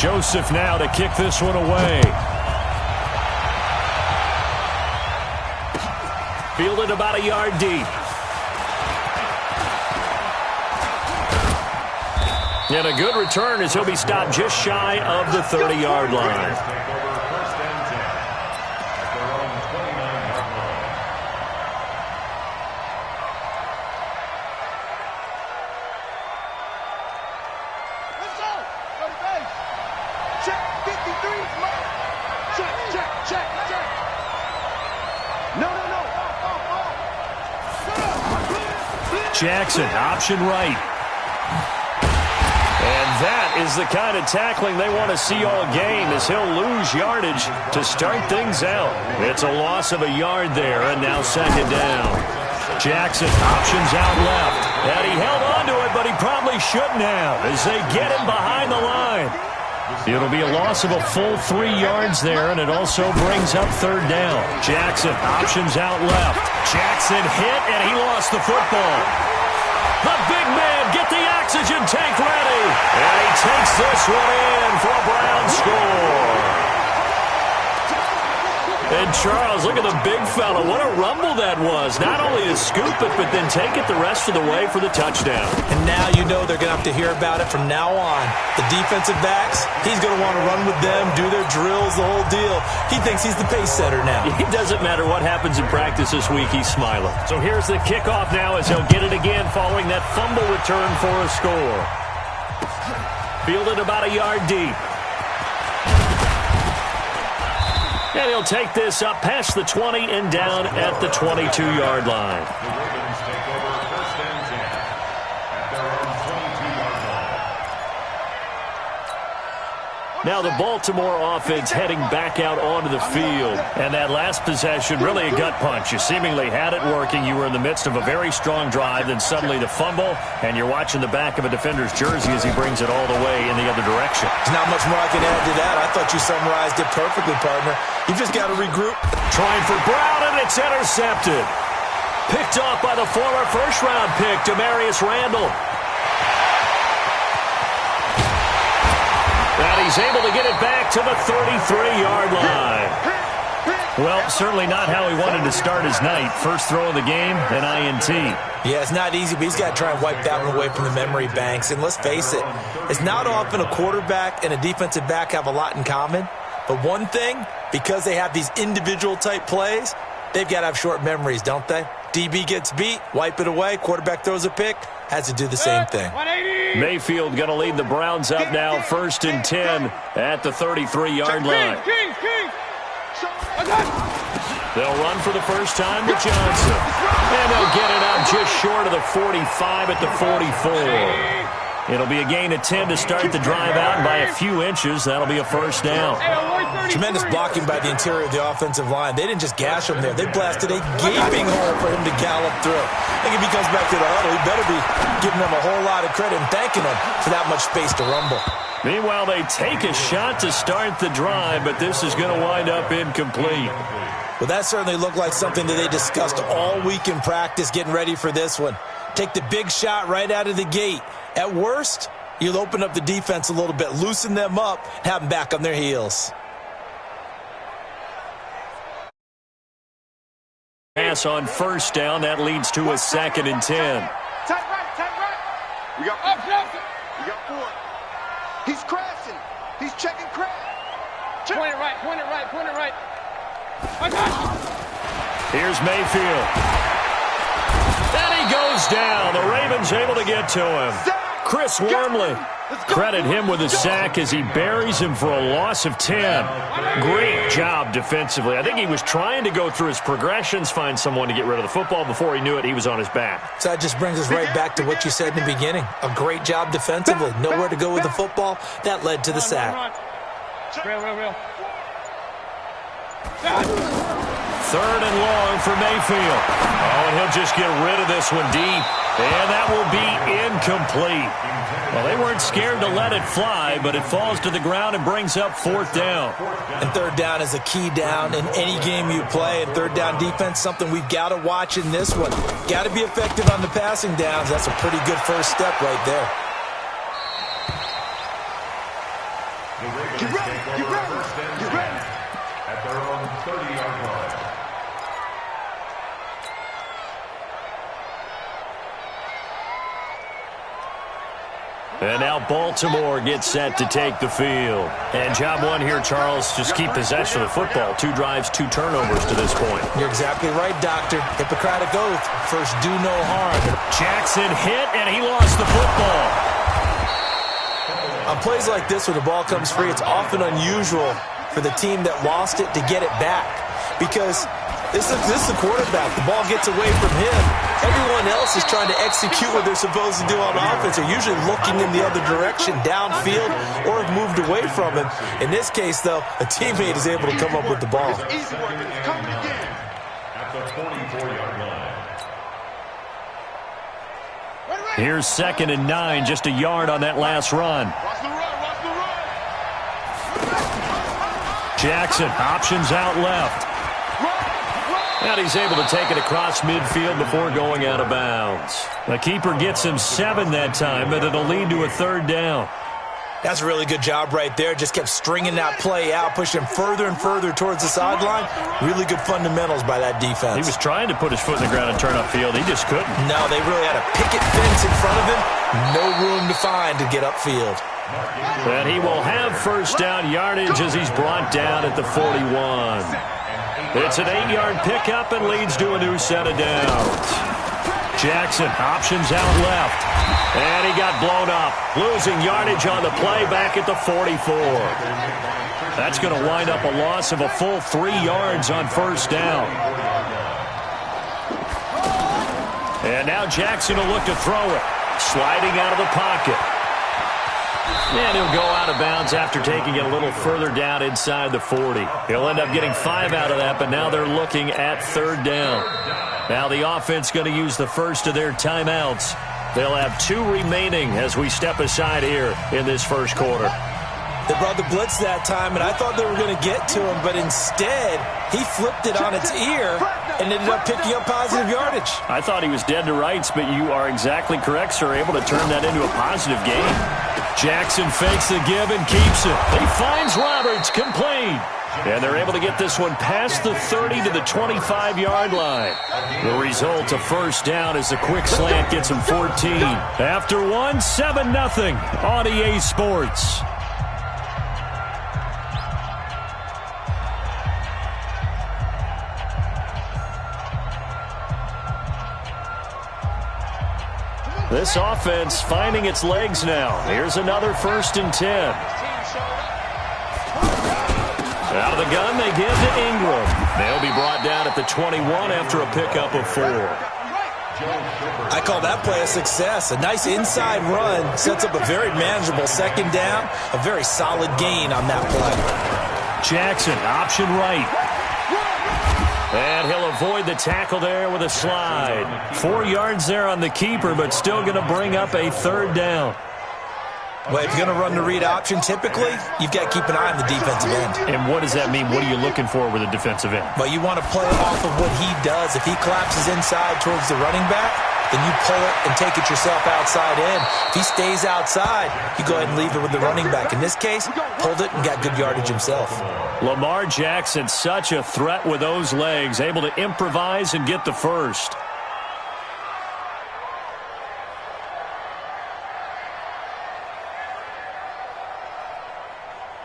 Joseph now to kick this one away. Fielded about a yard deep. And a good return as he'll be stopped just shy of the 30-yard line. Jackson, option right. And that is the kind of tackling they want to see all game as he'll lose yardage to start things out. It's a loss of a yard there, and now second down. Jackson, options out left. And he held on to it, but he probably shouldn't have as they get him behind the line. It'll be a loss of a full 3 yards there, and it also brings up third down. Jackson, options out left. Jackson hit, and he lost the football. The big man, get the oxygen tank ready. And he takes this one in for a Brown score. And Charles, look at the big fella. What a rumble that was. Not only to scoop it, but then take it the rest of the way for the touchdown. And now you know they're going to have to hear about it from now on. The defensive backs, he's going to want to run with them, do their drills, the whole deal. He thinks he's the pace setter now. It doesn't matter what happens in practice this week, he's smiling. So here's the kickoff now as he'll get it again following that fumble return for a score. Fielded about a yard deep. And he'll take this up past the 20 and down at the 22-yard line. Now the Baltimore offense heading back out onto the field. And that last possession, really a gut punch. You seemingly had it working. You were in the midst of a very strong drive. Then suddenly the fumble, and you're watching the back of a defender's jersey as he brings it all the way in the other direction. There's not much more I can add to that. I thought you summarized it perfectly, partner. You just got to regroup. Trying for Brown, and it's intercepted. Picked off by the former first-round pick, Demarius Randall. And he's able to get it back to the 33-yard line. Well, certainly not how he wanted to start his night. First throw of the game, an INT. Yeah, it's not easy, but he's got to try and wipe that one away from the memory banks. And let's face it, it's not often a quarterback and a defensive back have a lot in common. But one thing, because they have these individual-type plays, they've got to have short memories, don't they? DB gets beat, wipe it away, quarterback throws a pick, has to do the same thing. Mayfield going to lead the Browns up now, 1st and 10 at the 33-yard line. They'll run for the first time with Johnson. And they'll get it up just short of the 45 at the 44. It'll be a gain of 10 to start the drive out, and by a few inches, that'll be a first down. Tremendous blocking by the interior of the offensive line. They didn't just gash him there. They blasted a gaping hole for him to gallop through. I think if he comes back to the huddle, he better be giving them a whole lot of credit and thanking them for that much space to rumble. Meanwhile, they take a shot to start the drive, but this is going to wind up incomplete. Well, that certainly looked like something that they discussed all week in practice, getting ready for this one. Take the big shot right out of the gate. At worst, you'll open up the defense a little bit, loosen them up, and have them back on their heels. Pass on first down. That leads to a 2nd and 10. Tight right. We got 4. He's crashing. He's checking crash. Point it right. My gosh. Here's Mayfield. And he goes down. The Ravens able to get to him. Chris Wormley. Credit him with a sack as he buries him for a loss of 10. Great job defensively. I think he was trying to go through his progressions, find someone to get rid of the football. Before he knew it, he was on his back. So that just brings us right back to what you said in the beginning. A great job defensively. Nowhere to go with the football. That led to the sack. Real. 3rd and long for Mayfield. Oh, and he'll just get rid of this one deep. And that will be incomplete. Well, they weren't scared to let it fly, but it falls to the ground and brings up 4th down. And 3rd down is a key down in any game you play. And 3rd down defense, something we've got to watch in this one. Got to be effective on the passing downs. That's a pretty good first step right there. Get ready, get ready, get ready. At their own 30-yard line. And now Baltimore gets set to take the field. And job one here, Charles, just keep possession of the football. 2 drives, 2 turnovers to this point. You're exactly right, Doctor. Hippocratic oath. First, do no harm. Jackson hit, and he lost the football. On plays like this, when the ball comes free, it's often unusual for the team that lost it to get it back. Because this is the quarterback. The ball gets away from him. Everyone else is trying to execute what they're supposed to do on offense. They're usually looking in the other direction, downfield, or have moved away from him. In this case, though, a teammate is able to come up with the ball. Easy work, it's coming again. At the 44-yard line. Here's 2nd and 9, just a yard on that last run. Watch the run, watch the run. Jackson options out left. And he's able to take it across midfield before going out of bounds. The keeper gets him 7 that time, but it'll lead to a 3rd down. That's a really good job right there. Just kept stringing that play out, pushing him further and further towards the sideline. Really good fundamentals by that defense. He was trying to put his foot in the ground and turn upfield. He just couldn't. No, they really had a picket fence in front of him. No room to find to get upfield. And he will have 1st down yardage as he's brought down at the 41. It's an 8-yard pickup and leads to a new set of downs. Jackson options out left. And he got blown up. Losing yardage on the play back at the 44. That's going to wind up a loss of a full 3 yards on 1st down. And now Jackson will look to throw it. Sliding out of the pocket. And he'll go out of bounds after taking it a little further down inside the 40. He'll end up getting 5 out of that, but now they're looking at 3rd down. Now the offense going to use the first of their timeouts. They'll have 2 remaining as we step aside here in this 1st quarter. They brought the blitz that time, and I thought they were going to get to him, but instead he flipped it on its ear and ended up picking up positive yardage. I thought he was dead to rights, but you are exactly correct, sir. Able to turn that into a positive gain. Jackson fakes the give and keeps it. He finds Roberts, complete. And they're able to get this one past the 30 to the 25-yard line. The result, a 1st down as the quick slant gets him 14. After one, 7-0 on EA Sports. This offense finding its legs now. Here's another 1st and 10. Out of the gun, they give to Ingram. They'll be brought down at the 21 after a pickup of 4. I call that play a success. A nice inside run sets up a very manageable 2nd down. A very solid gain on that play. Jackson, option right. And he'll avoid the tackle there with a slide. 4 yards there on the keeper, but still going to bring up a 3rd down. Well, if you're going to run the read option, typically, you've got to keep an eye on the defensive end. And what does that mean? What are you looking for with a defensive end? Well, you want to play off of what he does. If he collapses inside towards the running back, then you pull it and take it yourself outside in. If he stays outside, you go ahead and leave it with the running back. In this case, pulled it and got good yardage himself. Lamar Jackson, such a threat with those legs, able to improvise and get the 1st.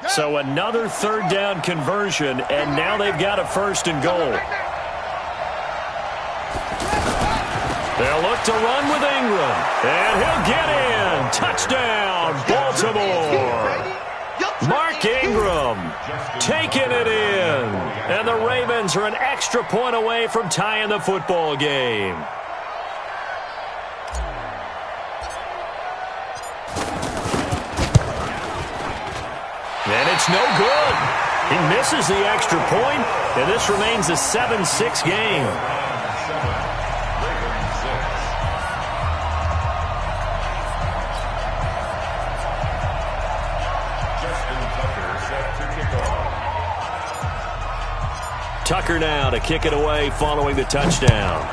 So another 3rd down conversion, and now they've got a 1st and goal. They'll look to run with Ingram, and he'll get in. Touchdown, Baltimore. Mark Ingram taking it in. And the Ravens are an extra point away from tying the football game. And it's no good. He misses the extra point, and this remains a 7-6 game. Tucker now to kick it away following the touchdown.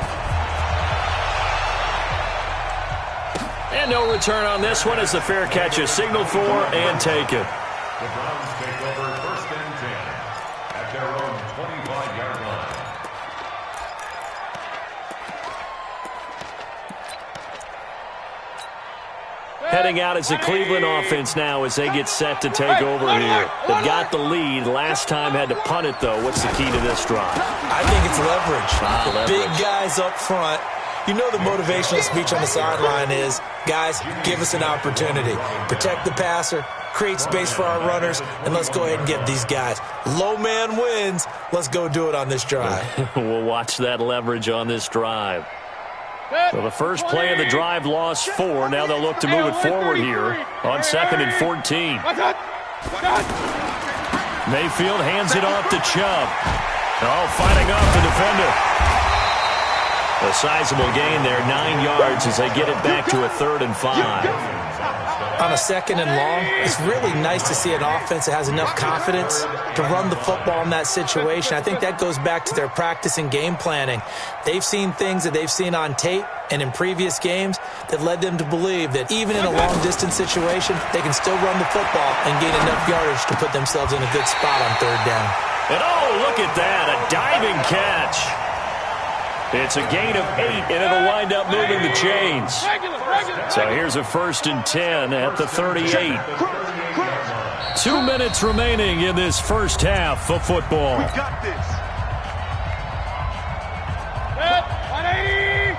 And no return on this one as the fair catch is signaled for and taken. The Browns take over first and 10 at their own 25-yard line. Heading out as the Cleveland offense now as they get set to take over here. They've got the lead. Last time had to punt it, though. What's the key to this drive? I think it's leverage. Leverage. Big guys up front. You know the motivational speech on the sideline is, guys, give us an opportunity. Protect the passer, create space for our runners, and let's go ahead and get these guys. Low man wins. Let's go do it on this drive. We'll watch that leverage on this drive. So the first play of the drive lost 4. Now they'll look to move it forward here on 2nd and 14. Mayfield hands it off to Chubb. Oh, fighting off the defender. A sizable gain there, 9 yards as they get it back to a 3rd and 5. On a 2nd and long, it's really nice to see an offense that has enough confidence to run the football in that situation. I think that goes back to their practice and game planning. They've seen things that they've seen on tape and in previous games that led them to believe that even in a long-distance situation, they can still run the football and gain enough yardage to put themselves in a good spot on 3rd down. And oh, look at that, a diving catch. It's a gain of 8, and it'll wind up moving the chains. So here's a 1st and 10 at the 38. 2 minutes remaining in this first half of football.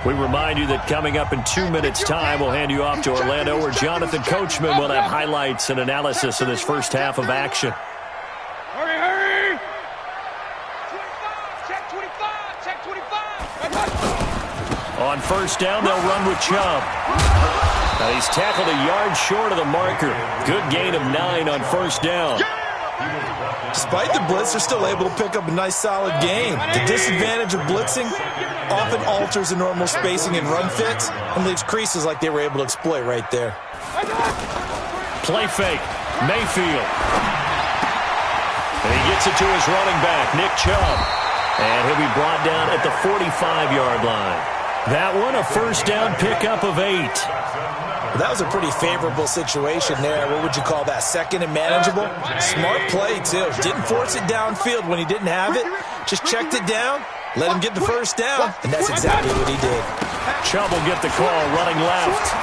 We remind you that coming up in 2 minutes' time, we'll hand you off to Orlando, where Jonathan Coachman will have highlights and analysis of this first half of action. Hurry! Check 25! Check 25! On 1st down, they'll run with Chubb. Now he's tackled a yard short of the marker. Good gain of 9 on 1st down. Despite the blitz, they're still able to pick up a nice, solid gain. The disadvantage of blitzing often alters the normal spacing and run fits and leaves creases like they were able to exploit right there. Play fake. Mayfield. And he gets it to his running back, Nick Chubb. And he'll be brought down at the 45-yard line. That one, a 1st down pickup of 8. That was a pretty favorable situation there. What would you call that? 2nd and manageable? Smart play, too. Didn't force it downfield when he didn't have it. Just checked it down, let him get the 1st down, and that's exactly what he did. Chubb will get the call running left.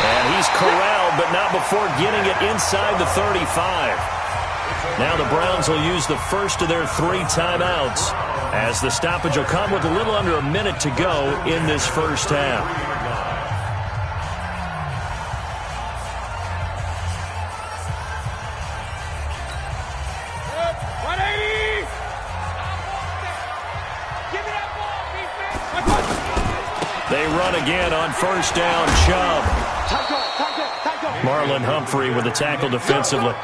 And he's corralled, but not before getting it inside the 35. Now the Browns will use the first of their 3 timeouts, as the stoppage will come with a little under a minute to go in this first half. They run again on 1st down. Chubb. Marlon Humphrey with a tackle defensively.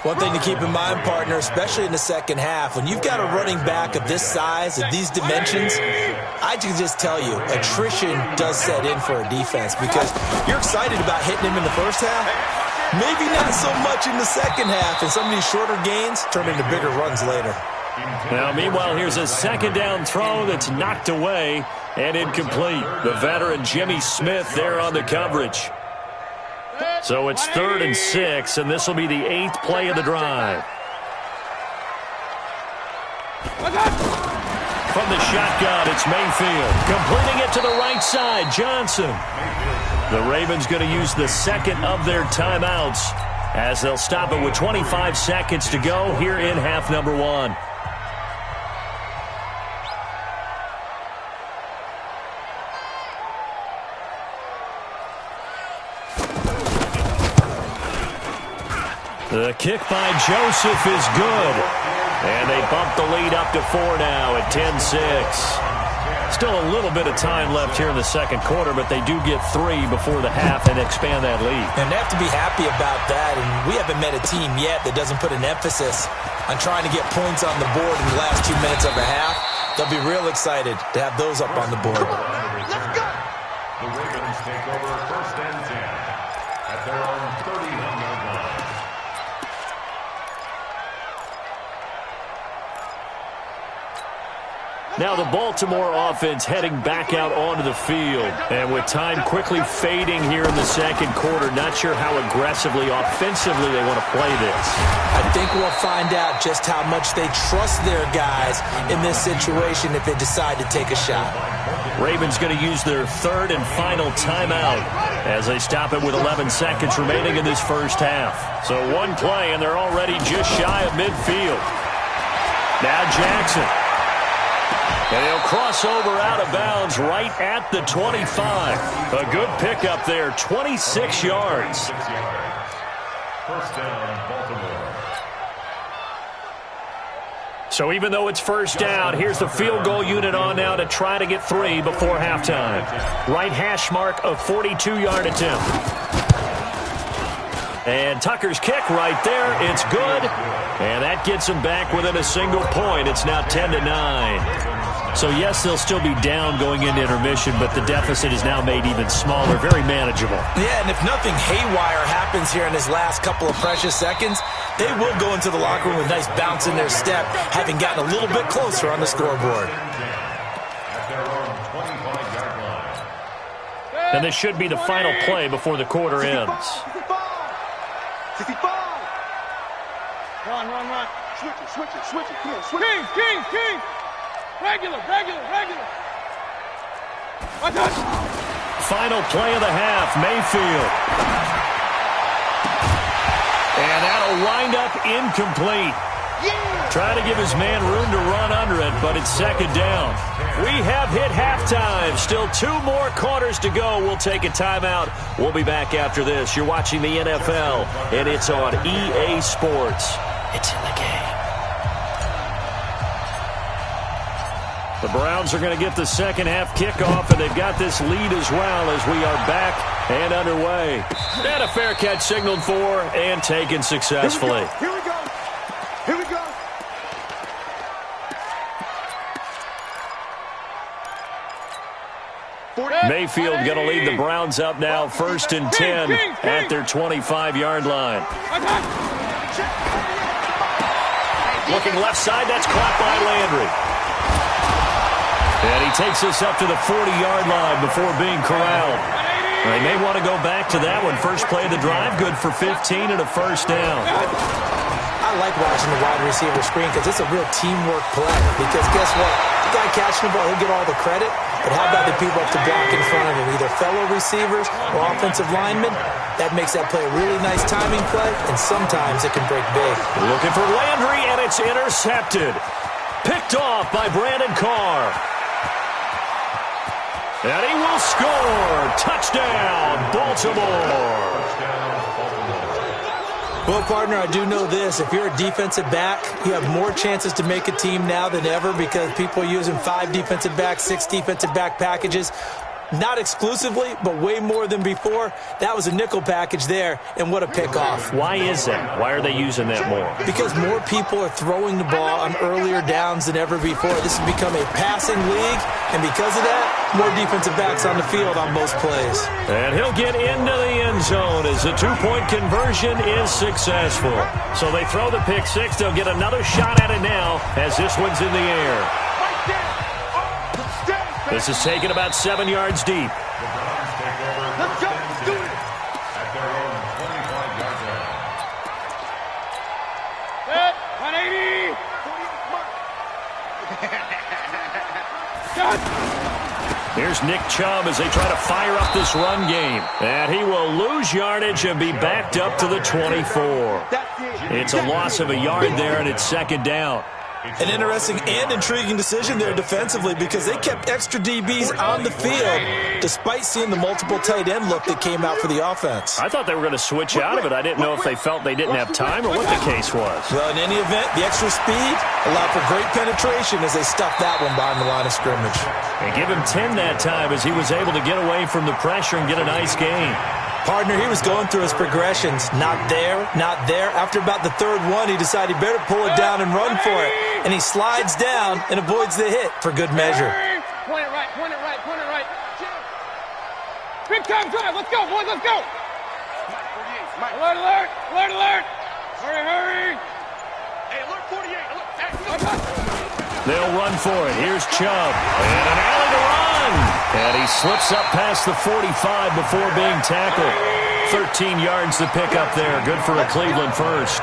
One thing to keep in mind, partner, especially in the second half, when you've got a running back of this size, of these dimensions, I can just tell you, attrition does set in for a defense because you're excited about hitting him in the first half. Maybe not so much in the second half, and some of these shorter gains turn into bigger runs later. Now, meanwhile, here's a 2nd down throw that's knocked away and incomplete. The veteran Jimmy Smith there on the coverage. So it's 3rd and 6, and this will be the 8th play of the drive. From the shotgun, it's Mayfield. Completing it to the right side, Johnson. The Ravens going to use the 2nd of their timeouts as they'll stop it with 25 seconds to go here in half number 1. The kick by Joseph is good. And they bump the lead up to 4 now at 10-6. Still a little bit of time left here in the second quarter, but they do get 3 before the half and expand that lead. And they have to be happy about that. And we haven't met a team yet that doesn't put an emphasis on trying to get points on the board in the last 2 minutes of a half. They'll be real excited to have those up on the board. Let's go. The Ravens take over 1st and 10 at their own 31-yard line. Now the Baltimore offense heading back out onto the field. And with time quickly fading here in the second quarter, not sure how aggressively, offensively they want to play this. I think we'll find out just how much they trust their guys in this situation if they decide to take a shot. Ravens going to use their third and final timeout as they stop it with 11 seconds remaining in this first half. So one play, and they're already just shy of midfield. Now Jackson. And he'll cross over out of bounds right at the 25. A good pickup there, 26 yards. First down, Baltimore. So even though it's first down, here's the field goal unit on now to try to get 3 before halftime. Right hash mark of 42-yard attempt. And Tucker's kick right there. It's good. And that gets him back within a single point. It's now 10-9. So, yes, they'll still be down going into intermission, but the deficit is now made even smaller, very manageable. Yeah, and if nothing haywire happens here in his last couple of precious seconds, they will go into the locker room with a nice bounce in their step, having gotten a little bit closer on the scoreboard. And this should be the final play before the quarter ends. 65. Run. Switch it. Come on, switch it. King. Regular. Final play of the half, Mayfield. And that'll wind up incomplete. Yeah. Trying to give his man room to run under it, but it's second down. We have hit halftime. Still 2 more quarters to go. We'll take a timeout. We'll be back after this. You're watching the NFL, and it's on EA Sports. It's in the game. The Browns are going to get the second half kickoff, and they've got this lead as well as we are back and underway. And a fair catch signaled for and taken successfully. Here we go. Mayfield going to lead the Browns up now, 1st and 10 at their 25-yard line. Looking left side, that's caught by Landry. And he takes us up to the 40-yard line before being corralled. They may want to go back to that one. First play of the drive, good for 15 and a first down. I like watching the wide receiver screen because it's a real teamwork play. Because guess what? The guy catching the ball, he'll get all the credit. But how about the people up to block in front of him, either fellow receivers or offensive linemen? That makes that play a really nice timing play, and sometimes it can break big. Looking for Landry, and it's intercepted. Picked off by Brandon Carr. And he will score. Touchdown, Baltimore. Well, partner, I do know this. If you're a defensive back, you have more chances to make a team now than ever because people are using 5 defensive backs, 6 defensive back packages. Not exclusively, but way more than before. That was a nickel package there, and what a pickoff. Why is that? Why are they using that more? Because more people are throwing the ball on earlier downs than ever before. This has become a passing league, and because of that, more defensive backs on the field on most plays. And he'll get into the end zone as the 2-point conversion is successful. So they throw the pick six. They'll get another shot at it now as this one's in the air. This is taken about 7 yards deep. Let's go. Do it. At their own 25-yard line. Set. 180. Shot. Here's Nick Chubb as they try to fire up this run game. And he will lose yardage and be backed up to the 24. It's a loss of a yard there, and it's second down. An interesting and intriguing decision there defensively because they kept extra DBs on the field despite seeing the multiple tight end look that came out for the offense. I thought they were going to switch out of it. I didn't know if they felt they didn't have time or what the case was. Well, in any event, the extra speed allowed for great penetration as they stuffed that one behind the line of scrimmage. And give him 10 that time as he was able to get away from the pressure and get a nice gain. Partner, he was going through his progressions. Not there, not there. After about the third one, he decided he better pull it down and run for it. And he slides down and avoids the hit for good measure. Point it right. Big time drive. Let's go, boys. Let's go. Alert. Hurry. Hey, alert 48. Alert. They'll run for it. Here's Chubb. And an alley to run. And he slips up past the 45 before being tackled. 13 yards to pick up there. Good for a Cleveland first.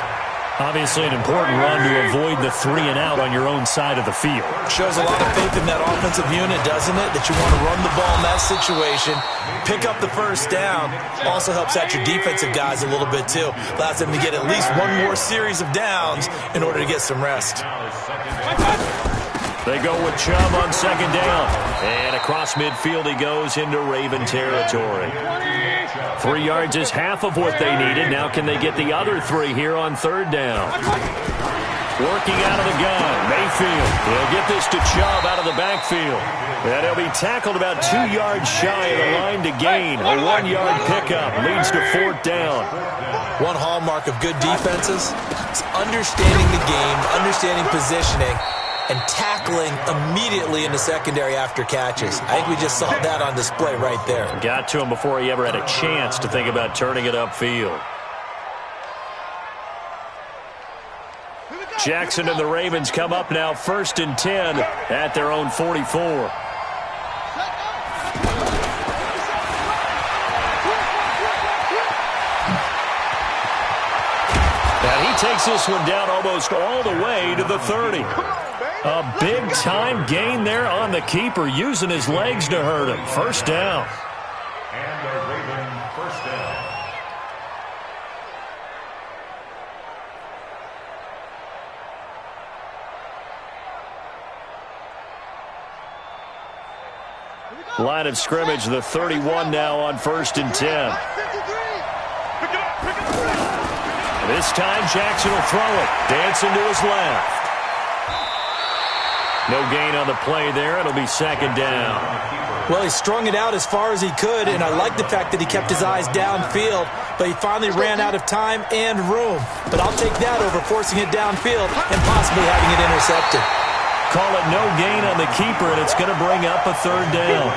Obviously an important run to avoid the 3-and-out on your own side of the field. Shows a lot of faith in that offensive unit, doesn't it? That you want to run the ball in that situation. Pick up the first down. Also helps out your defensive guys a little bit, too. Allows them to get at least one more series of downs in order to get some rest. They go with Chubb on second down. And across midfield he goes into Raven territory. 3 yards is half of what they needed. Now can they get the other 3 here on third down? Working out of the gun. Mayfield. He'll get this to Chubb out of the backfield. And he'll be tackled about 2 yards shy of the line to gain. A 1-yard pickup leads to fourth down. One hallmark of good defenses is understanding the game, understanding positioning, and tackling immediately in the secondary after catches. I think we just saw that on display right there. Got to him before he ever had a chance to think about turning it upfield. Jackson and the Ravens come up now 1st and 10 at their own 44. And he takes this one down almost all the way to the 30. A big-time gain there on the keeper, using his legs to hurt him. First down. And a Raven first down. Line of scrimmage, the 31 now on 1st and 10. This time Jackson will throw it. Dancing to his left. No gain on the play there. It'll be second down. Well, he strung it out as far as he could, and I like the fact that he kept his eyes downfield, but he finally ran out of time and room. But I'll take that over forcing it downfield and possibly having it intercepted. Call it no gain on the keeper, and it's going to bring up a third down.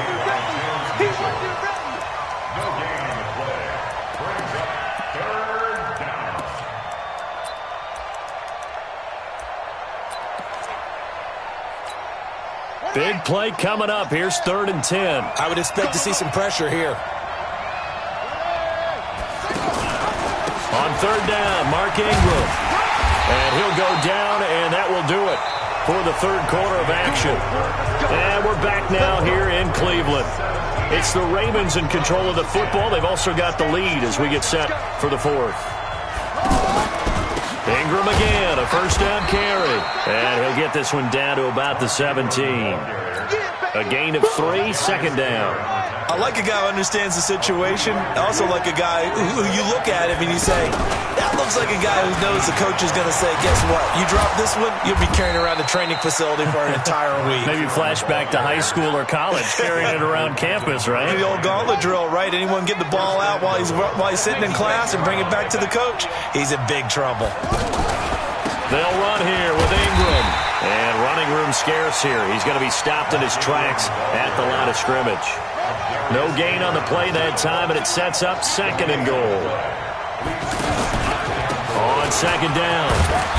Big play coming up. Here's 3rd and 10. I would expect to see some pressure here. On third down, Mark Ingram. And he'll go down, and that will do it for the third quarter of action. And we're back now here in Cleveland. It's the Ravens in control of the football. They've also got the lead as we get set for the fourth. Ingram again, a first down carry. And he'll get this one down to about the 17. A gain of 3, second down. I like a guy who understands the situation. I also like a guy who you look at him and you say, that looks like a guy who knows the coach is going to say, guess what? You drop this one, you'll be carrying around a training facility for an entire week. Maybe flashback to high school or college, carrying it around campus, right? The old gauntlet drill, right? Anyone get the ball out while he's sitting in class and bring it back to the coach? He's in big trouble. They'll run here with Ingram. And running room scarce here. He's going to be stopped in his tracks at the line of scrimmage. No gain on the play that time, and it sets up 2nd and goal. On second down,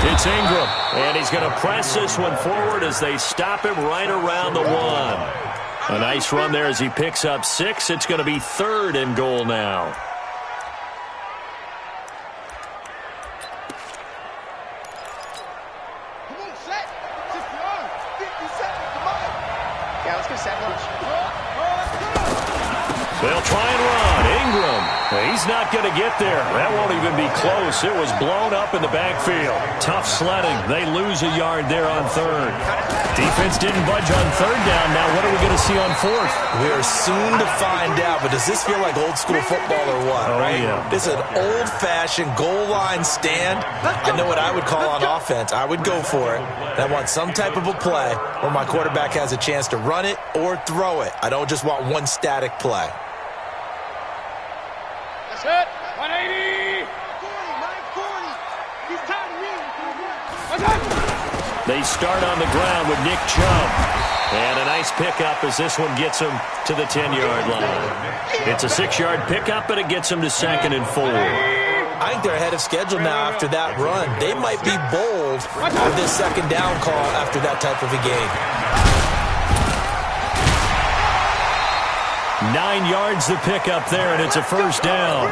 it's Ingram. And he's going to press this one forward as they stop him right around the 1. A nice run there as he picks up 6. It's going to be 3rd and goal now. They'll try and run. Ingram. He's not going to get there. That won't even be close. It was blown up in the backfield. Tough sledding. They lose a yard there on 3rd. Defense didn't budge on 3rd down. Now what are we going to see on 4th? We are soon to find out, but does this feel like old school football or what? Oh, right? Yeah. This is an old-fashioned goal line stand. I know what I would call on offense. I would go for it. I want some type of a play where my quarterback has a chance to run it or throw it. I don't just want one static play. That's it. 180. 940. He's tired of me. They start on the ground with Nick Chubb. And a nice pickup as this one gets him to the 10-yard line. It's a 6-yard pickup, but it gets him to 2nd and 4. I think they're ahead of schedule now after that run. They might be bold with this second down call after that type of a game. 9 yards to pick up there, and it's a first down.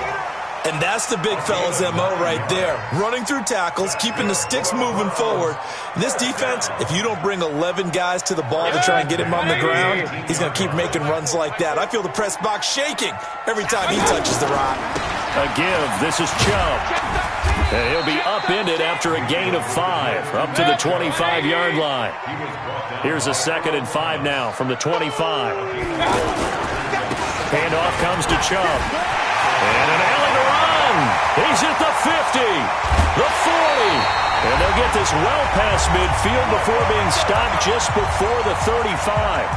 And that's the big fella's MO right there. Running through tackles, keeping the sticks moving forward. This defense, if you don't bring 11 guys to the ball to try and get him on the ground, he's going to keep making runs like that. I feel the press box shaking every time he touches the rock. A give. This is Chubb. And he'll be upended after a gain of 5, up to the 25-yard line. Here's a 2nd and 5 now from the 25. Handoff comes to Chubb. And an alley to run. He's at the 50, the 40. And they'll get this well past midfield before being stopped just before the 35.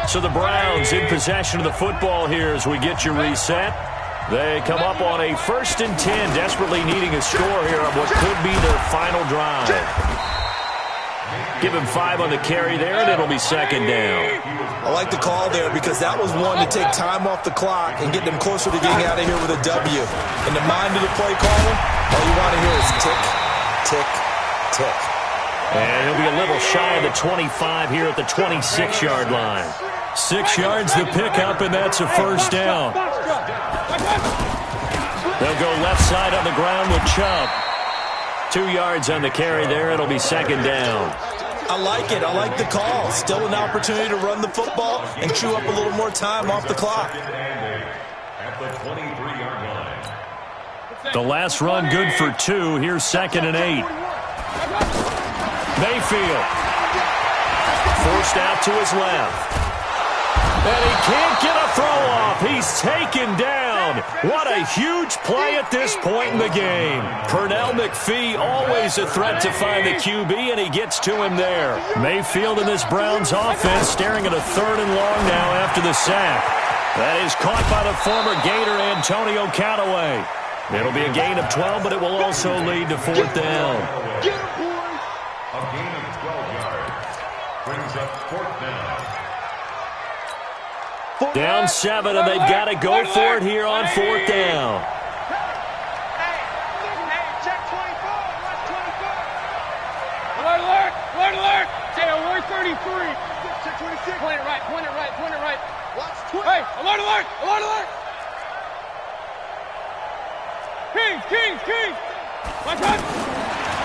So the Browns in possession of the football here as we get you reset. They come up on a 1st and 10, desperately needing a score here on what could be their final drive. Give him 5 on the carry there, and it'll be 2nd down. I like the call there because that was one to take time off the clock and get them closer to getting out of here with a W. In the mind of the play caller, all you want to hear is tick, tick, tick. And he'll be a little shy of the 25 here at the 26-yard line. 6 yards to pick up, and that's a first down. They'll go left side on the ground with Chubb. 2 yards on the carry there. It'll be 2nd down. I like it. I like the call. Still an opportunity to run the football and chew up a little more time off the clock. At the 23-yard line. The last run good for 2. Here's 2nd and 8. Mayfield. Forced out to his left. And he can't get a throw off. He's taken down. What a huge play at this point in the game. Pernell McPhee, always a threat to find the QB, and he gets to him there. Mayfield in this Browns offense staring at a 3rd and long now after the sack. That is caught by the former Gator Antonio Callaway. It'll be a gain of 12, but it will also lead to 4th down. A gain of 12 yards brings up 4th down. Down 7, and they've got to go for it here on 4th down. Check 24. Alert, alert, alert, alert. Say alert 33. Check 26. Point it right, point it right, point it right. Watch 20. Hey, alert, alert, alert, alert. Kings. Watch out.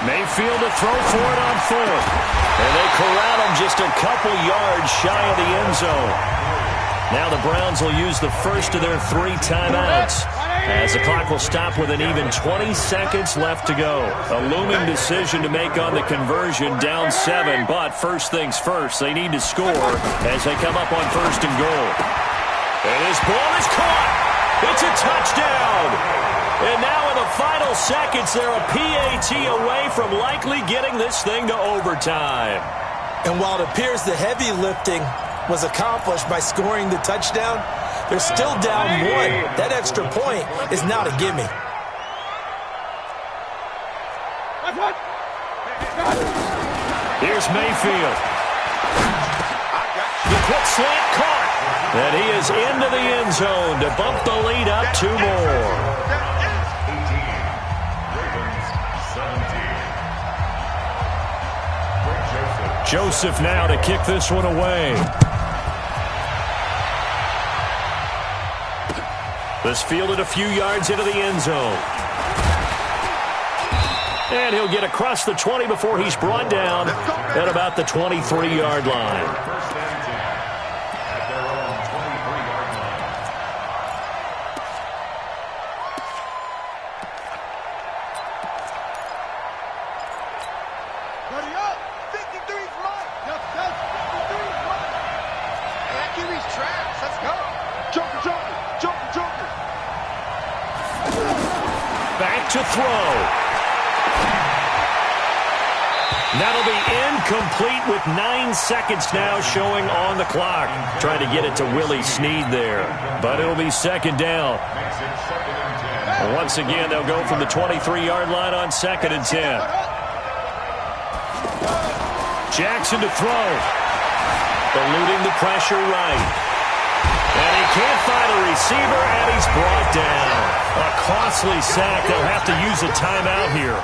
Mayfield to throw for it on 4th. And they corral him just a couple yards shy of the end zone. Now the Browns will use the first of their 3 timeouts as the clock will stop with an even 20 seconds left to go. A looming decision to make on the conversion, down 7, but first things first, they need to score as they come up on 1st and goal. And his ball is caught. It's a touchdown. And now in the final seconds, they're a PAT away from likely getting this thing to overtime. And while it appears the heavy lifting was accomplished by scoring the touchdown, they're still down 1. That extra point is not a gimme. Here's Mayfield. The quick slant caught. And he is into the end zone to bump the lead up 2 more. 18, Ravens 17. Joseph now to kick this one away. This fielded a few yards into the end zone. And he'll get across the 20 before he's brought down at about the 23-yard line. First and 10 at their own 23-yard line. Ready up. 53's right. Yes, 53's right. That QB's trash. Let's go. Joker. Back to throw. That'll be incomplete with 9 seconds now showing on the clock. Trying to get it to Willie Snead there. But it'll be 2nd down. Makes it 2nd and 10. Once again, they'll go from the 23-yard line on 2nd and 10. Jackson to throw. Eluding the pressure right. And he can't find a receiver, and he's brought down. A costly sack. They'll have to use a timeout here.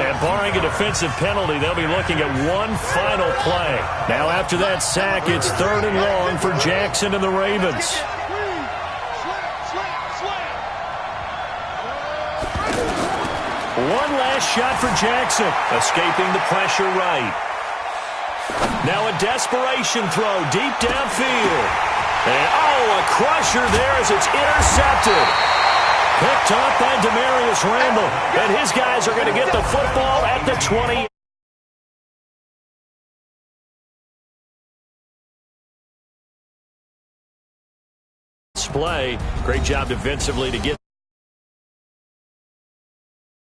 And barring a defensive penalty, they'll be looking at one final play. Now after that sack, it's 3rd and long for Jackson and the Ravens. One last shot for Jackson, escaping the pressure right. Now a desperation throw deep downfield. And, a crusher there as it's intercepted. Picked off by Demarius Randall. And his guys are going to get the football at the 20. Display. Great job defensively to get